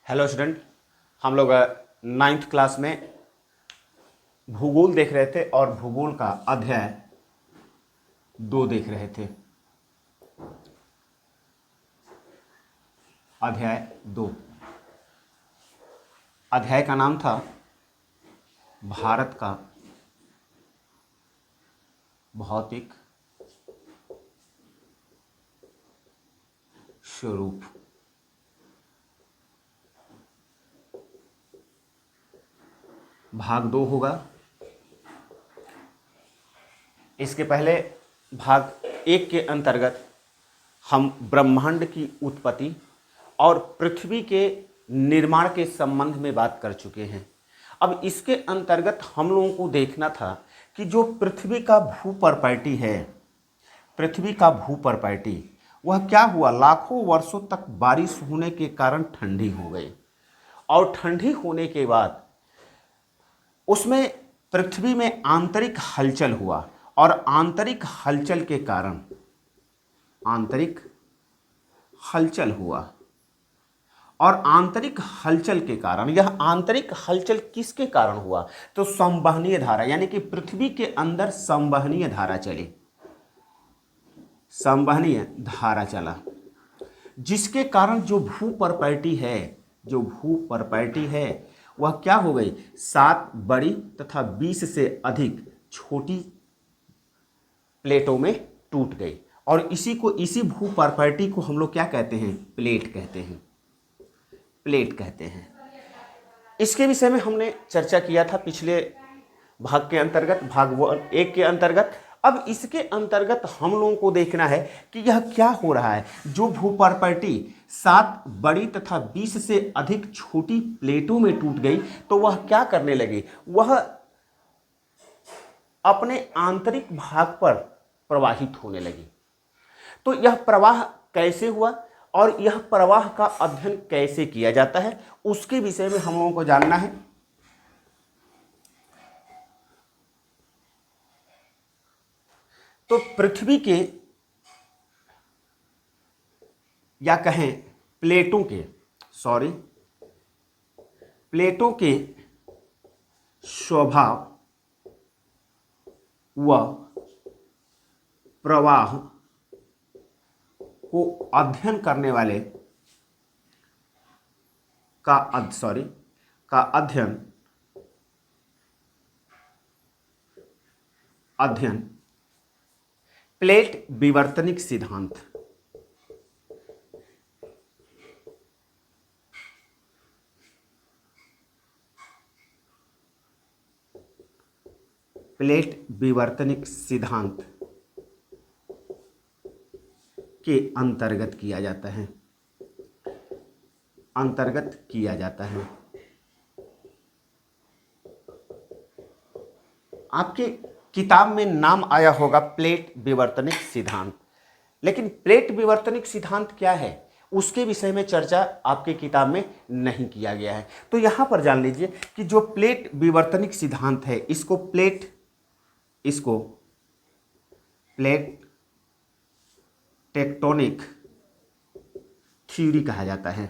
Hello student. हम लोग ninth class में भूगोल देख रहे थे और भूगोल का अध्याय 2 देख रहे थे। अध्याय 2, अध्याय का नाम था भारत का भौतिक स्वरूप। भाग 2 होगा। इसके पहले भाग 1 के अंतर्गत हम ब्रह्मांड की उत्पत्ति और पृथ्वी के निर्माण के संबंध में बात कर चुके हैं। अब इसके अंतर्गत हम लोगों को देखना था कि जो पृथ्वी का भूप्रपाटी है, पृथ्वी का भूप्रपाटी वह क्या हुआ, लाखों वर्षों तक बारिश होने के कारण ठंडी हो गई और ठंडी होने के बाद उसमें पृथ्वी में आंतरिक हलचल हुआ और आंतरिक हलचल के कारण आंतरिक हलचल हुआ और आंतरिक हलचल के कारण, यह आंतरिक हलचल किसके कारण हुआ, तो संवहनीय धारा, यानी कि पृथ्वी के अंदर संवहनीय धारा चली, संवहनीय धारा चला, जिसके कारण जो भूप्रपाटी है, जो भूप्रपाटी है वह क्या हो गई, 7 बड़ी तथा 20 से अधिक छोटी प्लेटों में टूट गई। और इसी भूप्रपाटी को हम लोग क्या कहते हैं, प्लेट कहते हैं, प्लेट कहते हैं। इसके विषय में हमने चर्चा किया था पिछले भाग के अंतर्गत, भाग 1 के अंतर्गत। अब इसके अंतर्गत हम लोगों को देखना है कि यह क्या हो रहा है। जो भूप्रपाटी 7 बड़ी तथा 20 से अधिक छोटी प्लेटों में टूट गई तो वह क्या करने लगी, वह अपने आंतरिक भाग पर प्रवाहित होने लगी। तो यह प्रवाह कैसे हुआ और यह प्रवाह का अध्ययन कैसे किया जाता है, उसके विषय में हम लोगों को जानना है। तो पृथ्वी के या कहें प्लेटों के प्लेटों के स्वभाव व प्रवाह को अध्ययन करने वाले का अध्ययन प्लेट विवर्तनिक सिद्धांत, प्लेट विवर्तनिक सिद्धांत के अंतर्गत किया जाता है, अंतर्गत किया जाता है। आपके किताब में नाम आया होगा प्लेट विवर्तनिक सिद्धांत, लेकिन प्लेट विवर्तनिक सिद्धांत क्या है उसके विषय में चर्चा आपके किताब में नहीं किया गया है। तो यहां पर जान लीजिए कि जो प्लेट विवर्तनिक सिद्धांत है, इसको प्लेट टेक्टोनिक थ्योरी कहा जाता है,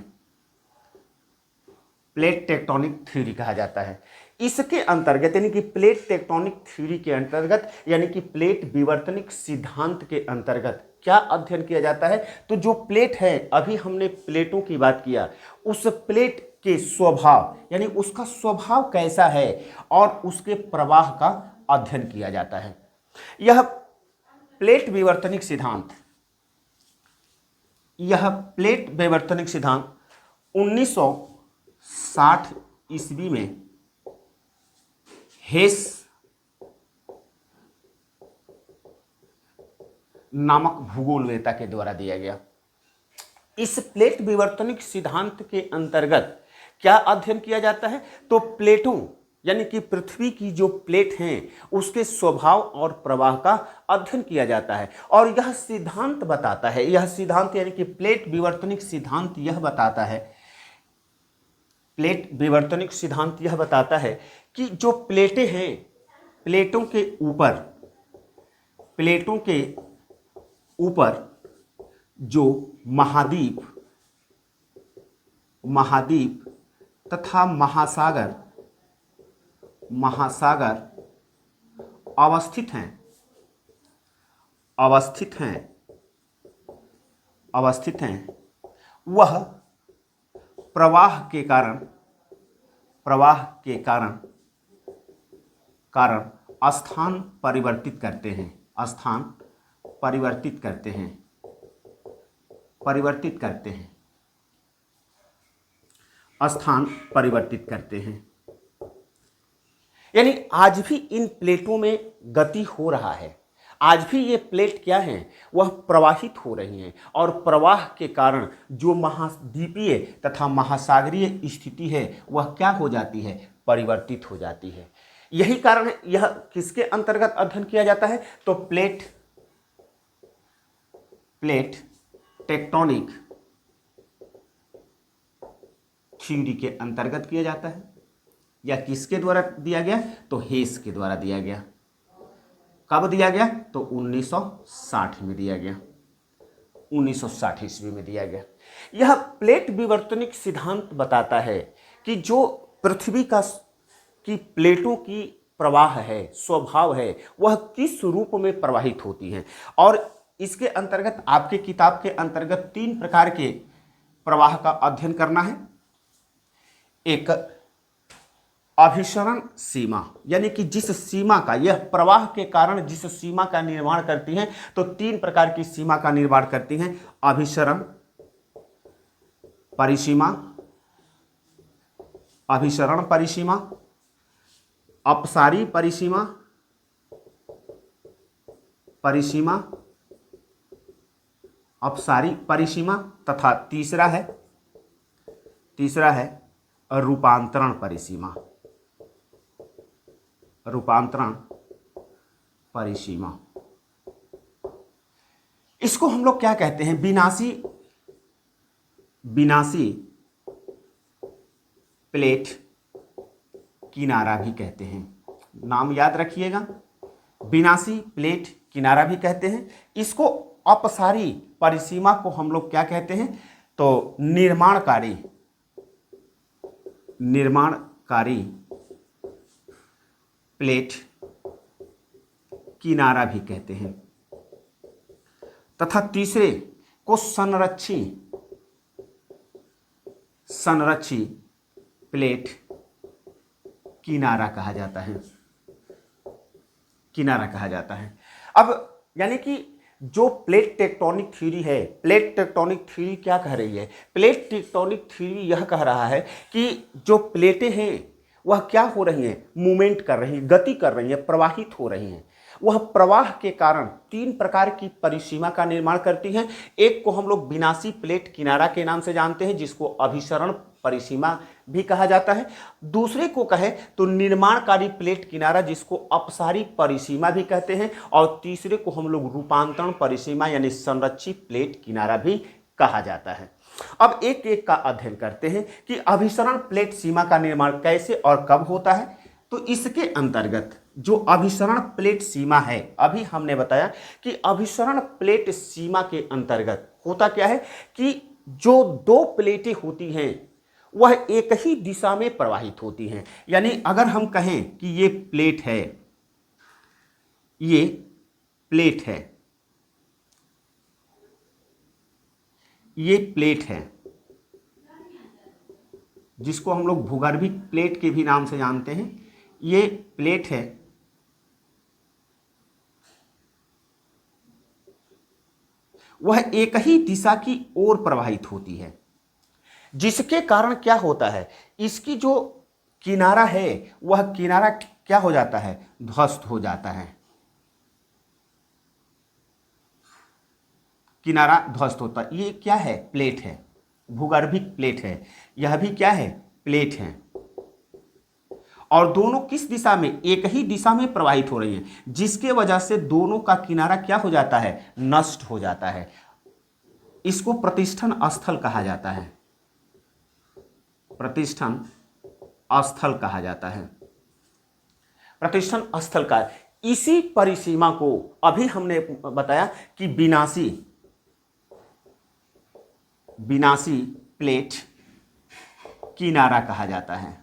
प्लेट टेक्टोनिक थ्योरी कहा जाता है। इसके अंतर्गत यानी कि प्लेट टेक्टोनिक थ्योरी के अंतर्गत, यानी कि प्लेट विवर्तनिक सिद्धांत के अंतर्गत क्या अध्ययन किया जाता है, तो जो प्लेट है, अभी हमने प्लेटों की बात किया, उस प्लेट के स्वभाव यानी उसका स्वभाव कैसा है और उसके प्रवाह का अध्ययन किया जाता है। यह प्लेट विवर्तनिक सिद्धांत 1960 ईस्वी में हेस नामक भूगोलवेत्ता के द्वारा दिया गया। इस प्लेट विवर्तनिक सिद्धांत के अंतर्गत क्या अध्ययन किया जाता है, तो प्लेटों यानी कि पृथ्वी की जो प्लेट हैं उसके स्वभाव और प्रवाह का अध्ययन किया जाता है। और यह सिद्धांत बताता है, यह सिद्धांत यानी कि प्लेट विवर्तनिक सिद्धांत यह बताता है, प्लेट विवर्तनिक सिद्धांत यह बताता है कि जो प्लेटें हैं, प्लेटों के ऊपर जो महाद्वीप महाद्वीप तथा महासागर अवस्थित हैं, वह प्रवाह के कारण स्थान परिवर्तित करते हैं, यानी आज भी इन प्लेटों में गति हो रहा है। आज भी ये प्लेट क्या हैं, वह प्रवाहित हो रही हैं और प्रवाह के कारण जो महाद्वीपीय तथा महासागरीय स्थिति है वह क्या हो जाती है, परिवर्तित हो जाती है। यही कारण है, यह किसके अंतर्गत अध्ययन किया जाता है, तो प्लेट टेक्टोनिक थ्योरी के अंतर्गत किया जाता है। या किसके द्वारा दिया गया, तो हेस के द्वारा दिया गया। कब दिया गया, तो 1960 में दिया गया, 1960 ईस्वी में दिया गया। यह प्लेट विवर्तनिक सिद्धांत बताता है कि जो पृथ्वी की प्लेटों की प्रवाह है, स्वभाव है, वह किस रूप में प्रवाहित होती हैं। और इसके अंतर्गत आपके किताब के अंतर्गत 3 प्रकार के प्रवाह का अध्ययन करना है। एक अभिसरण सीमा, यानी कि जिस सीमा का, यह प्रवाह के कारण जिस सीमा का निर्माण करती हैं, तो 3 प्रकार की सीमा का निर्माण करती हैं। अभिसरण परिसीमा, अपसारी परिसीमा तथा तीसरा है रूपांतरण परिसीमा। इसको हम लोग क्या कहते हैं, विनाशी प्लेट किनारा भी कहते हैं। नाम याद रखिएगा, विनाशी प्लेट किनारा भी कहते हैं। इसको अपसारी परिसीमा को हम लोग क्या कहते हैं, तो निर्माणकारी प्लेट किनारा भी कहते हैं। तथा तीसरे को संरक्षी प्लेट किनारा कहा जाता है। अब यानी कि जो प्लेट टेक्टोनिक थ्योरी है, प्लेट टेक्टोनिक थ्योरी क्या कह रही है, प्लेट टेक्टोनिक थ्योरी यह कह रहा है कि जो प्लेटें हैं वह क्या हो रही हैं, मूवमेंट कर रही हैं, गति कर रही हैं, प्रवाहित हो रही हैं। वह प्रवाह के कारण 3 प्रकार की परिसीमा का निर्माण करती हैं। एक को हम लोग विनाशी प्लेट किनारा के नाम से जानते हैं, जिसको अभिसरण परिसीमा भी कहा जाता है। दूसरे को कहे तो निर्माणकारी प्लेट किनारा, जिसको अपसारी परिसीमा भी कहते हैं। और तीसरे को हम लोग रूपांतरण परिसीमा यानी संरक्षित प्लेट किनारा भी कहा जाता है। अब एक एक का अध्ययन करते हैं कि अभिसरण प्लेट सीमा का निर्माण कैसे और कब होता है। तो इसके अंतर्गत जो अभिसरण प्लेट सीमा है, अभी हमने बताया कि अभिसरण प्लेट सीमा के अंतर्गत होता क्या है कि जो 2 प्लेटें होती हैं वह एक ही दिशा में प्रवाहित होती हैं। यानी अगर हम कहें कि ये प्लेट है, जिसको हम लोग भूगर्भिक प्लेट के भी नाम से जानते हैं। ये प्लेट है, वह एक ही दिशा की ओर प्रवाहित होती है, जिसके कारण क्या होता है, इसकी जो किनारा है वह किनारा क्या हो जाता है, ध्वस्त हो जाता है। किनारा ध्वस्त होता है। ये क्या है, प्लेट है, भूगर्भिक प्लेट है। यह भी क्या है, प्लेट है। और दोनों किस दिशा में, एक ही दिशा में प्रवाहित हो रही हैं, जिसके वजह से दोनों का किनारा क्या हो जाता है, नष्ट हो जाता है। इसको प्रतिष्ठन स्थल कहा जाता है, प्रतिष्ठन स्थल कहा जाता है। प्रतिष्ठन स्थल का इसी परिसीमा को अभी हमने बताया कि विनाशी प्लेट किनारा कहा जाता है।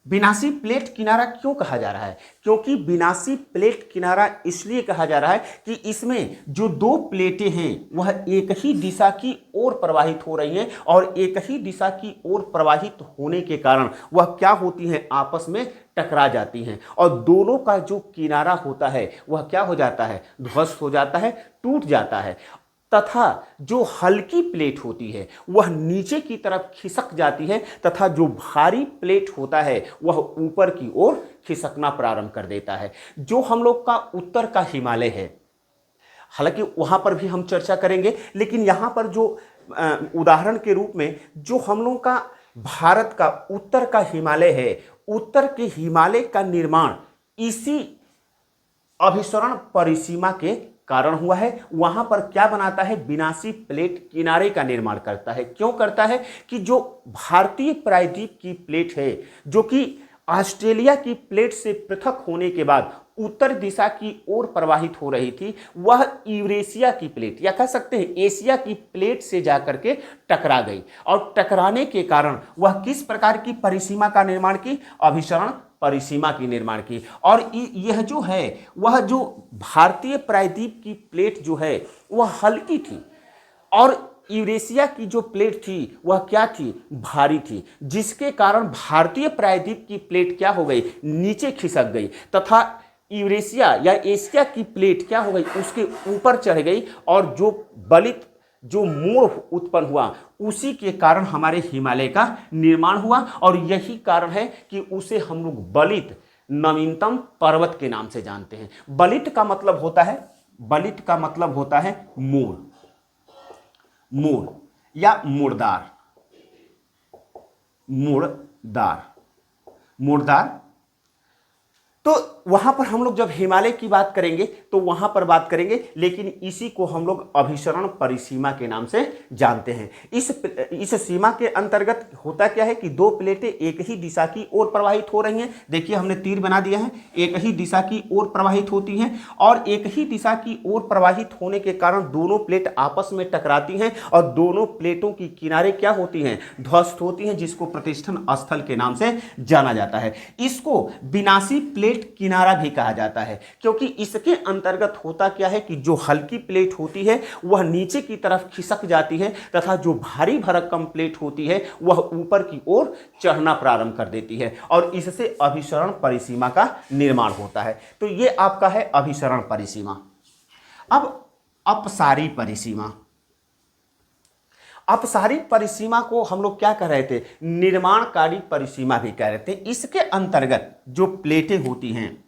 विनाशी प्लेट किनारा क्यों कहा जा रहा है? क्योंकि विनाशी प्लेट किनारा इसलिए कहा जा रहा है कि इसमें जो दो प्लेटें हैं वह एक ही दिशा की ओर प्रवाहित हो रही हैं और एक ही दिशा की ओर प्रवाहित होने के कारण वह क्या होती हैं, आपस में टकरा जाती हैं और दोनों का जो किनारा होता है वह क्या हो जाता है, ध्वस्त हो जाता है, टूट जाता है। तथा जो हल्की प्लेट होती है वह नीचे की तरफ खिसक जाती है तथा जो भारी प्लेट होता है वह ऊपर की ओर खिसकना प्रारंभ कर देता है। जो हम लोग का उत्तर का हिमालय है, हालांकि वहां पर भी हम चर्चा करेंगे, लेकिन यहां पर जो उदाहरण के रूप में जो हम लोग का भारत का उत्तर का हिमालय है, उत्तर के हिमालय का निर्माण इसी अभिसरण परिसीमा के कारण हुआ है। वहां पर क्या बनाता है, विनाशी प्लेट किनारे का निर्माण करता है। क्यों करता है कि जो भारतीय प्रायद्वीप की प्लेट है, जो कि ऑस्ट्रेलिया की प्लेट से पृथक होने के बाद उत्तर दिशा की ओर प्रवाहित हो रही थी, वह यूरेशिया की प्लेट या कह सकते हैं एशिया की प्लेट से जाकर के टकरा गई और टकराने के कारण वह किस प्रकार की परिसीमा का निर्माण की, अभिसरण परिसीमा की निर्माण की। और यह जो है वह जो भारतीय प्रायद्वीप की प्लेट जो है वह हल्की थी और यूरेशिया की जो प्लेट थी वह क्या थी, भारी थी, जिसके कारण भारतीय प्रायद्वीप की प्लेट क्या हो गई, नीचे खिसक गई तथा यूरेशिया या एशिया की प्लेट क्या हो गई, उसके ऊपर चढ़ गई और जो बलित जो मोड़ उत्पन्न हुआ उसी के कारण हमारे हिमालय का निर्माण हुआ। और यही कारण है कि उसे हम लोग बलित नवीनतम पर्वत के नाम से जानते हैं। बलित का मतलब होता है, बलित का मतलब होता है मोड़, मोड़ या मुड़दार, मुड़दार, मुड़दार। तो वहां पर हम लोग जब हिमालय की बात करेंगे तो वहां पर बात करेंगे, लेकिन इसी को हम लोग अभिसरण परिसीमा के नाम से जानते हैं। इस सीमा के अंतर्गत होता क्या है कि दो प्लेटें एक ही दिशा की ओर प्रवाहित हो रही हैं। देखिए हमने तीर बना दिया है, एक ही दिशा की ओर प्रवाहित होती हैं और एक ही दिशा की ओर प्रवाहित होने के कारण दोनों प्लेट आपस में टकराती हैं और दोनों प्लेटों की किनारे क्या होती हैं, ध्वस्त होती हैं, जिसको प्रतिष्ठन स्थल के नाम से जाना जाता है। इसको विनाशी प्लेट किनारा भी कहा जाता है, क्योंकि इसके अंतर्गत होता क्या है कि जो हल्की प्लेट होती है वह नीचे की तरफ खिसक जाती है तथा जो भारी भरकम प्लेट होती है वह ऊपर की ओर चढ़ना प्रारंभ कर देती है और इससे अभिसरण परिसीमा का निर्माण होता है। तो यह आपका है अभिसरण परिसीमा। अब अपसारी परिसीमा, अपसारी परिसीमा को हम लोग क्या कह रहे थे, निर्माणकारी परिसीमा भी कह रहे थे। इसके अंतर्गत जो प्लेटें होती हैं,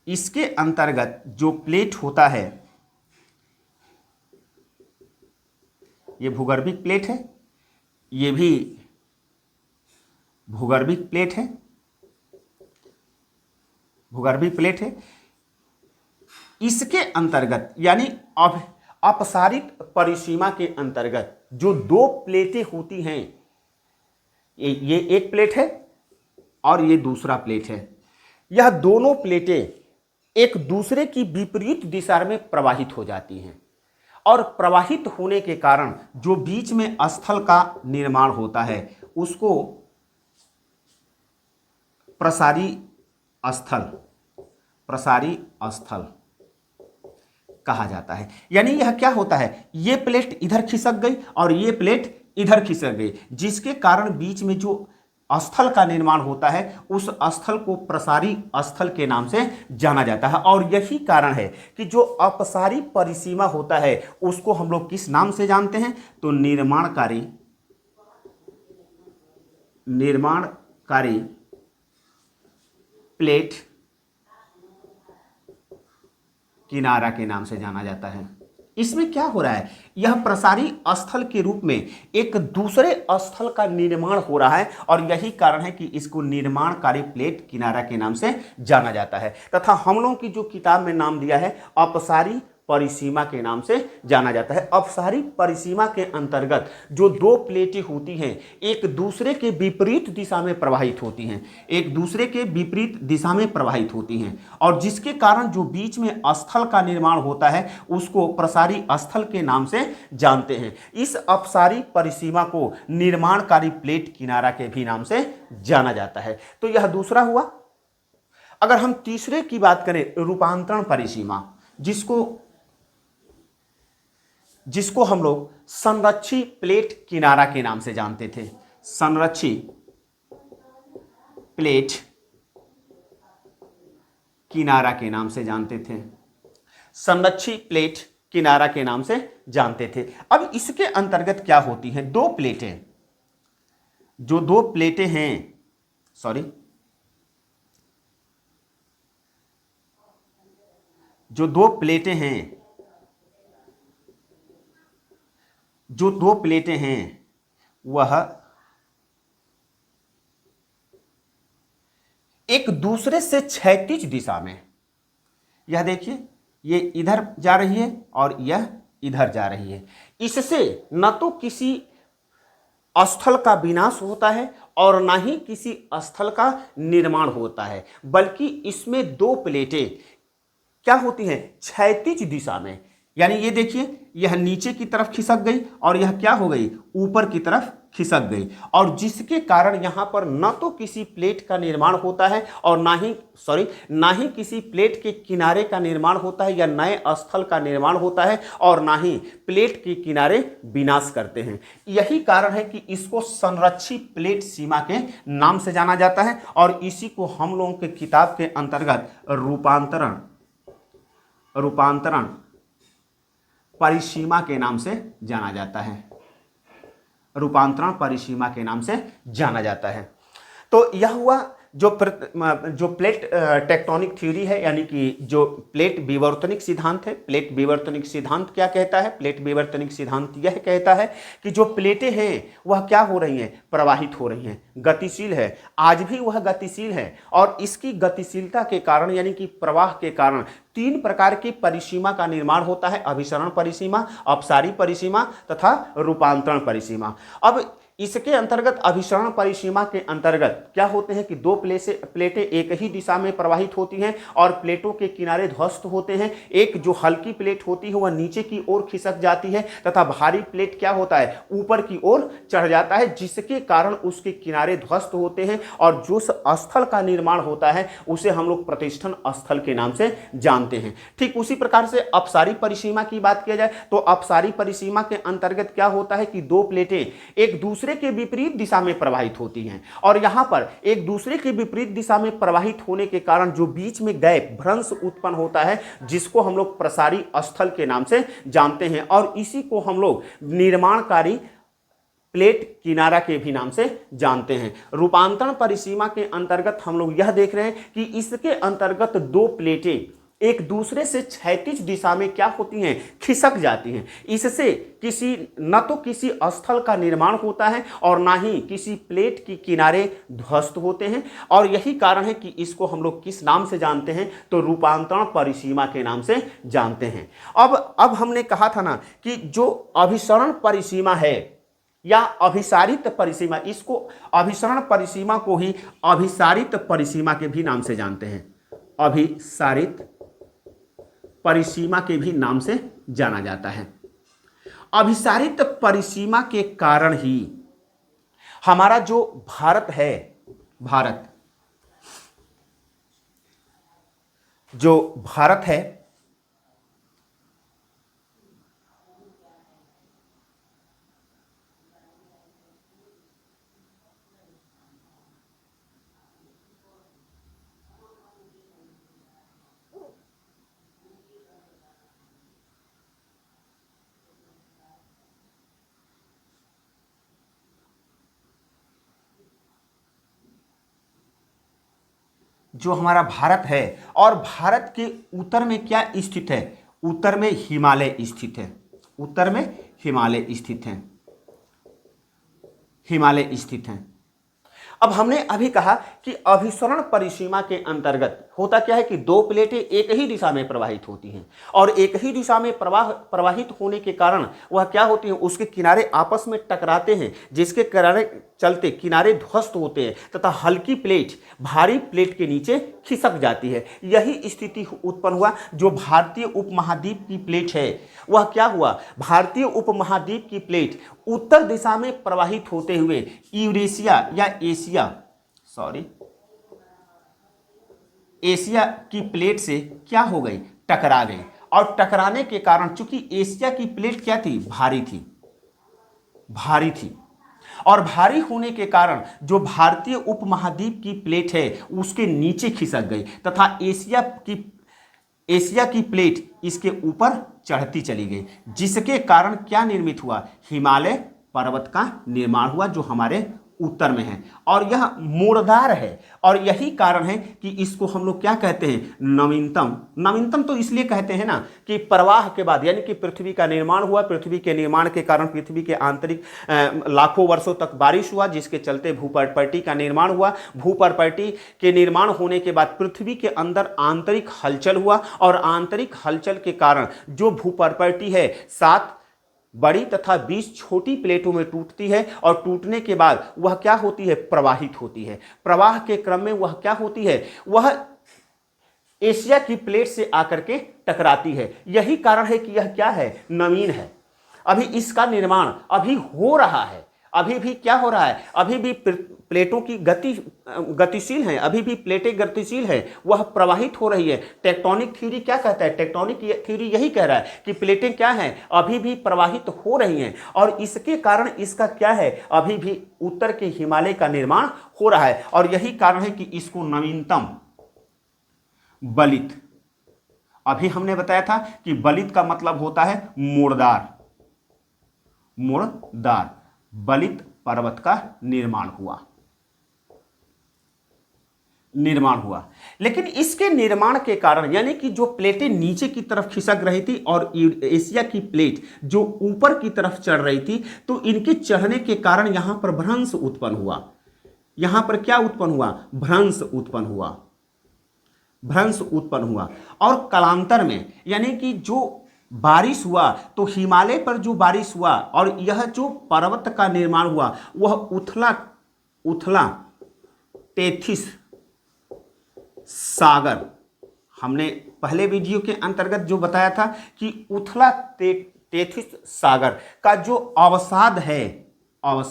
इसके अंतर्गत जो प्लेट होता है, ये भूगर्भिक प्लेट है, ये भी भूगर्भिक प्लेट है, भूगर्भिक प्लेट है। इसके अंतर्गत यानी अपसारित परिसीमा के अंतर्गत जो दो प्लेटें होती हैं, ये एक प्लेट है और ये दूसरा प्लेट है, यह दोनों प्लेटें एक दूसरे की विपरीत दिशा में प्रवाहित हो जाती हैं और प्रवाहित होने के कारण जो बीच में स्थल का निर्माण होता है उसको प्रसारी स्थल, प्रसारी स्थल कहा जाता है। यानी यह क्या होता है, ये प्लेट इधर खिसक गई और ये प्लेट इधर खिसक गई, जिसके कारण बीच में जो स्थल का निर्माण होता है उस स्थल को प्रसारी स्थल के नाम से जाना जाता है। और यही कारण है कि जो अपसारी परिसीमा होता है उसको हम लोग किस नाम से जानते हैं, तो निर्माणकारी, निर्माणकारी प्लेट किनारा के नाम से जाना जाता है। इसमें क्या हो रहा है, यह प्रसारी स्थल के रूप में एक दूसरे स्थल का निर्माण हो रहा है और यही कारण है कि इसको निर्माणकारी प्लेट किनारा के नाम से जाना जाता है। तथा हम लोगों की जो किताब में नाम दिया है अपसारी परिसीमा के नाम से जाना जाता है। अपसारी परिसीमा के अंतर्गत जो दो प्लेटें होती हैं एक दूसरे के विपरीत दिशा में प्रवाहित होती हैं, एक दूसरे के विपरीत दिशा में प्रवाहित होती हैं, और जिसके कारण जो बीच में स्थल का निर्माण होता है उसको प्रसारी स्थल के नाम से जानते हैं। इस अपसारी परिसीमा को निर्माणकारी प्लेट किनारा के भी नाम से जाना जाता है। तो यह दूसरा हुआ। अगर हम तीसरे की बात करें, रूपांतरण परिसीमा, जिसको हम लोग संरक्षी प्लेट किनारा के नाम से जानते थे। संरक्षी प्लेट किनारा के नाम से जानते थे। संरक्षी प्लेट किनारा के नाम से जानते थे। अब इसके अंतर्गत क्या होती हैं? दो प्लेटें, जो दो प्लेटें हैं, जो दो प्लेटें हैं वह एक दूसरे से क्षैतिज दिशा में, यह देखिए ये इधर जा रही है और यह इधर जा रही है। इससे न तो किसी स्थल का विनाश होता है और न ही किसी स्थल का निर्माण होता है, बल्कि इसमें दो प्लेटें क्या होती हैं? क्षैतिज दिशा में। यानी ये देखिए यह नीचे की तरफ खिसक गई और यह क्या हो गई? ऊपर की तरफ खिसक गई, और जिसके कारण यहां पर न तो किसी प्लेट का निर्माण होता है और ना ही किसी प्लेट के किनारे का निर्माण होता है या नए स्थल का निर्माण होता है, और ना ही प्लेट के किनारे विनाश करते हैं। यही कारण है कि इसको संरक्षी प्लेट सीमा के नाम से जाना जाता है, और इसी को हम लोगों के किताब के अंतर्गत रूपांतरण परिसीमा के नाम से जाना जाता है। रूपांतरण परिसीमा के नाम से जाना जाता है। तो यह हुआ जो प्लेट टेक्टोनिक थ्योरी है, यानी कि जो प्लेट विवर्तनिक सिद्धांत है। प्लेट विवर्तनिक सिद्धांत क्या कहता है? प्लेट विवर्तनिक सिद्धांत यह कहता है कि जो प्लेटें हैं वह क्या हो रही हैं? प्रवाहित हो रही हैं, गतिशील है। आज भी वह गतिशील है, और इसकी गतिशीलता के कारण यानी कि प्रवाह के कारण तीन प्रकार की परिसीमा का निर्माण होता है: अभिसरण परिसीमा, अपसारी परिसीमा तथा रूपांतरण परिसीमा। अब इसके अंतर्गत अभिसरण परिसीमा के अंतर्गत क्या होते हैं कि दो प्लेटें एक ही दिशा में प्रवाहित होती हैं और प्लेटों के किनारे ध्वस्त होते हैं। एक जो हल्की प्लेट होती है वह नीचे की ओर खिसक जाती है तथा भारी प्लेट क्या होता है? ऊपर की ओर चढ़ जाता है, जिसके कारण उसके किनारे ध्वस्त होते हैं, और जो स्थल का निर्माण होता है उसे हम लोग प्रतिष्ठन स्थल के नाम से जानते हैं। ठीक उसी प्रकार से अपसारी परिसीमा की बात किया जाए तो अपसारी परिसीमा के अंतर्गत क्या होता है कि दो प्लेटें एक दूसरे के विपरीत दिशा में प्रवाहित होती हैं, और यहां पर एक दूसरे के विपरीत दिशा में प्रवाहित होने के कारण जो बीच में गैप भ्रंश उत्पन्न होता है, जिसको हम लोग प्रसारी स्थल के नाम से जानते हैं, और इसी को हम लोग निर्माणकारी प्लेट किनारा के भी नाम से जानते हैं। रूपांतरण परिसीमा के अंतर्गत हम लोग यह देख रहे हैं कि इसके अंतर्गत दो प्लेटें एक दूसरे से क्षैतिज दिशा में क्या होती हैं? खिसक जाती हैं। इससे न तो किसी स्थल का निर्माण होता है और ना ही किसी प्लेट के किनारे ध्वस्त होते हैं, और यही कारण है कि इसको हम लोग किस नाम से जानते हैं? तो रूपांतरण परिसीमा के नाम से जानते हैं। अब हमने कहा था ना कि जो अभिसरण परिसीमा है या अभिसारित परिसीमा, इसको अभिसरण परिसीमा को ही अभिसारित परिसीमा के भी नाम से जानते हैं। अभिसारित परिसीमा के भी नाम से जाना जाता है। अभिसारित परिसीमा के कारण ही हमारा जो भारत है, जो हमारा भारत है, और भारत के उत्तर में क्या स्थित है? उत्तर में हिमालय स्थित है। उत्तर में हिमालय स्थित है। अब हमने अभी कहा कि अभिसरण परिसीमा के अंतर्गत होता क्या है कि दो प्लेटें एक ही दिशा में प्रवाहित होती हैं और एक ही दिशा में प्रवाहित होने के कारण वह क्या होती है, उसके किनारे आपस में टकराते हैं, जिसके किनारे चलते किनारे ध्वस्त होते हैं तथा हल्की प्लेट भारी प्लेट के नीचे खिसक जाती है। यही स्थिति उत्पन्न हुआ। जो भारतीय उपमहाद्वीप की प्लेट है वह क्या हुआ, भारतीय उपमहाद्वीप की प्लेट उत्तर दिशा में प्रवाहित होते हुए यूरेशिया या एशिया की प्लेट से क्या हो गई, टकरा गई। और टकराने के कारण चूंकि एशिया की प्लेट क्या थी, भारी थी और भारी होने के कारण जो भारतीय उपमहाद्वीप की प्लेट है उसके नीचे खिसक गई तथा एशिया की प्लेट इसके ऊपर चढ़ती चली गई, जिसके कारण क्या निर्मित हुआ, हिमालय पर्वत का निर्माण हुआ जो हमारे उत्तर में है और यह मोड़दार है। और यही कारण है कि इसको हम लोग क्या कहते हैं, नवीनतम तो इसलिए कहते हैं ना कि प्रवाह के बाद यानी कि पृथ्वी का निर्माण हुआ, पृथ्वी के निर्माण के कारण पृथ्वी के आंतरिक लाखों वर्षों तक बारिश हुआ, जिसके चलते भूपर्पटी का निर्माण हुआ। भूपर्पटी के निर्माण होने के बाद पृथ्वी के अंदर आंतरिक हलचल हुआ और आंतरिक हलचल के कारण जो भूपर्पटी है 7 बड़ी तथा 20 छोटी प्लेटों में टूटती है और टूटने के बाद वह क्या होती है, प्रवाहित होती है। प्रवाह के क्रम में वह क्या होती है, वह एशिया की प्लेट से आकर के टकराती है। यही कारण है कि यह क्या है, नवीन है। अभी इसका निर्माण अभी हो रहा है, अभी भी क्या हो रहा है, अभी भी प्लेटों की गतिशील है, अभी भी प्लेटें गतिशील है, वह प्रवाहित हो रही है। टेक्टोनिक थ्योरी क्या कहता है, टेक्टोनिक थ्योरी यही कह रहा है कि प्लेटें क्या हैं, अभी भी प्रवाहित हो रही हैं और इसके कारण इसका क्या है, अभी भी उत्तर के हिमालय का निर्माण हो रहा है। और यही कारण है कि इसको नवीनतम बलित, अभी हमने बताया था कि बलित का मतलब होता है मोड़दार, बलित पर्वत का निर्माण हुआ। लेकिन इसके निर्माण के कारण यानी कि जो प्लेटें नीचे की तरफ खिसक रही थी और एशिया की प्लेट जो ऊपर की तरफ चढ़ रही थी, तो इनके चढ़ने के कारण यहां पर भ्रंश उत्पन्न हुआ। यहां पर क्या उत्पन्न हुआ, भ्रंश उत्पन्न हुआ। और कालांतर में यानी कि जो बारिश हुआ तो हिमालय पर जो बारिश हुआ और यह जो पर्वत का निर्माण हुआ वह उथला टेथिस सागर, हमने पहले वीडियो के अंतर्गत जो बताया था कि उथला टेथिस सागर का जो अवसाद है, वह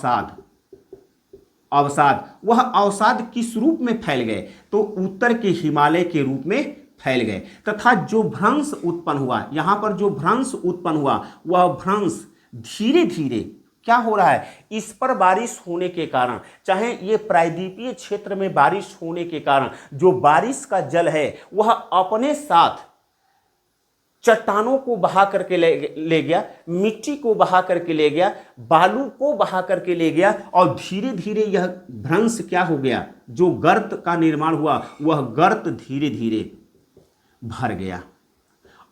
अवसाद किस रूप में फैल गए, तो उत्तर के हिमालय के रूप में फैल गए तथा जो भ्रंश उत्पन्न हुआ, यहां पर जो भ्रंश उत्पन्न हुआ वह भ्रंश धीरे धीरे क्या हो रहा है, इस पर बारिश होने के कारण, चाहे ये प्रायद्वीपीय क्षेत्र में बारिश होने के कारण जो बारिश का जल है वह अपने साथ चट्टानों को बहा करके ले गया, मिट्टी को बहा करके ले गया, बालू को बहा करके ले गया और धीरे धीरे यह भ्रंश क्या हो गया, जो गर्त का निर्माण हुआ वह गर्त धीरे धीरे भर गया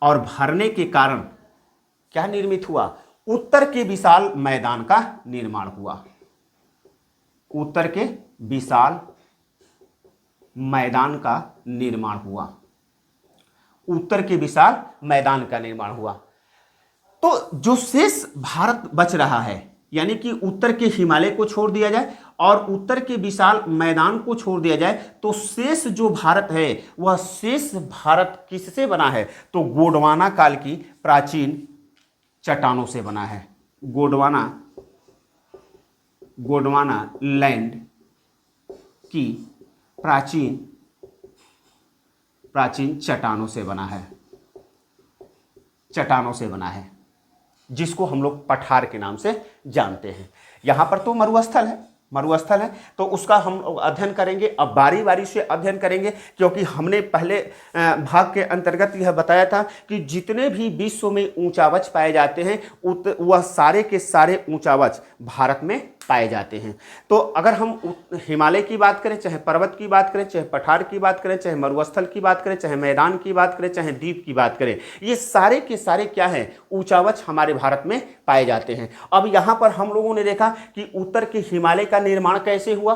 और भरने के कारण क्या निर्मित हुआ, उत्तर के विशाल मैदान का निर्माण हुआ। उत्तर के विशाल मैदान का निर्माण हुआ, उत्तर के विशाल मैदान का निर्माण हुआ। तो जो शेष भारत बच रहा है यानी कि उत्तर के हिमालय को छोड़ दिया जाए और उत्तर के विशाल मैदान को छोड़ दिया जाए तो शेष जो भारत है वह शेष भारत किससे बना है, तो गोंडवाना काल की प्राचीन चट्टानों से बना है। गोंडवाना लैंड की प्राचीन चट्टानों से बना है, जिसको हम लोग पठार के नाम से जानते हैं। यहां पर तो मरुस्थल है तो उसका हम अध्ययन करेंगे। अब बारी बारी से अध्ययन करेंगे क्योंकि हमने पहले भाग के अंतर्गत यह बताया था कि जितने भी विश्व में ऊंचावच पाए जाते हैं वह सारे के सारे ऊंचावच भारत में पाए जाते हैं। तो अगर हम हिमालय की बात करें, चाहे पर्वत की बात करें, चाहे पठार की बात करें, चाहे मरुस्थल की बात करें, चाहे मैदान की बात करें, चाहे द्वीप की बात करें, ये सारे के सारे क्या हैं, ऊंचावच हमारे भारत में पाए जाते हैं। अब यहाँ पर हम लोगों ने देखा कि उत्तर के हिमालय का निर्माण कैसे हुआ,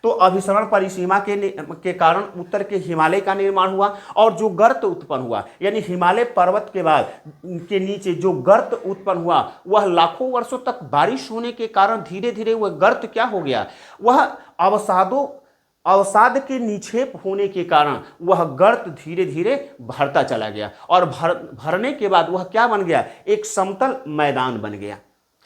तो अभिसरण परिसीमा के कारण उत्तर के हिमालय का निर्माण हुआ, और जो गर्त उत्पन्न हुआ यानी हिमालय पर्वत के बाद के नीचे जो गर्त उत्पन्न हुआ वह लाखों वर्षों तक बारिश होने के कारण धीरे धीरे वह गर्त क्या हो गया, वह अवसाद के निक्षेप होने के कारण वह गर्त धीरे धीरे भरता चला गया, और भरने के बाद वह क्या बन गया, एक समतल मैदान बन गया।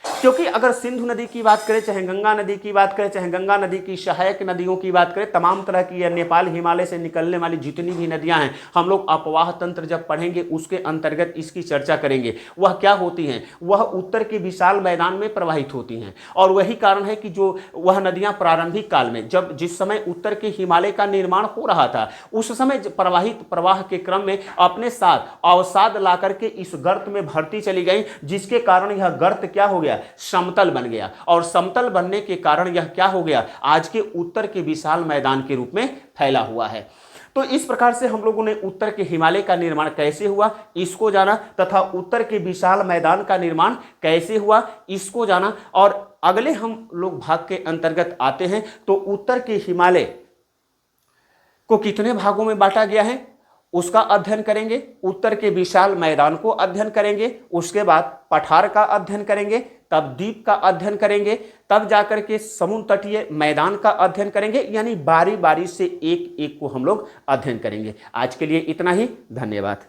क्योंकि अगर सिंधु नदी की बात करें, चाहे गंगा नदी की बात करें, चाहे गंगा नदी की सहायक नदियों की बात करें, तमाम तरह की या नेपाल हिमालय से निकलने वाली जितनी भी नदियां हैं, हम लोग अपवाह तंत्र जब पढ़ेंगे उसके अंतर्गत इसकी चर्चा करेंगे। वह क्या होती हैं, वह उत्तर के विशाल मैदान में प्रवाहित होती हैं, और वही कारण है कि जो वह नदियां प्रारंभिक काल में जिस समय उत्तर के हिमालय का निर्माण हो रहा था उस समय प्रवाहित प्रवाह के क्रम में अपने साथ अवसाद ला करके इस गर्त में भरती चली गई, जिसके कारण यह गर्त क्या हो गया, समतल बन गया, और समतल बनने के कारण यह क्या हो गया, आज के उत्तर के विशाल मैदान के रूप में फैला हुआ है। तो इस प्रकार से हम लोगों ने उत्तर के हिमालय का निर्माण कैसे हुआ इसको जाना, तथा उत्तर के विशाल मैदान का निर्माण कैसे हुआ इसको जाना। और अगले हम लोग भाग के अंतर्गत आते हैं तो उत्तर के हिमालय को कितने भागों में बांटा गया है उसका अध्ययन करेंगे, उत्तर के विशाल मैदान को अध्ययन करेंगे, उसके बाद पठार का अध्ययन करेंगे, तब द्वीप का अध्ययन करेंगे, तब जाकर के समुद्र तटीय मैदान का अध्ययन करेंगे, यानी बारी बारी से एक एक को हम लोग अध्ययन करेंगे। आज के लिए इतना ही, धन्यवाद।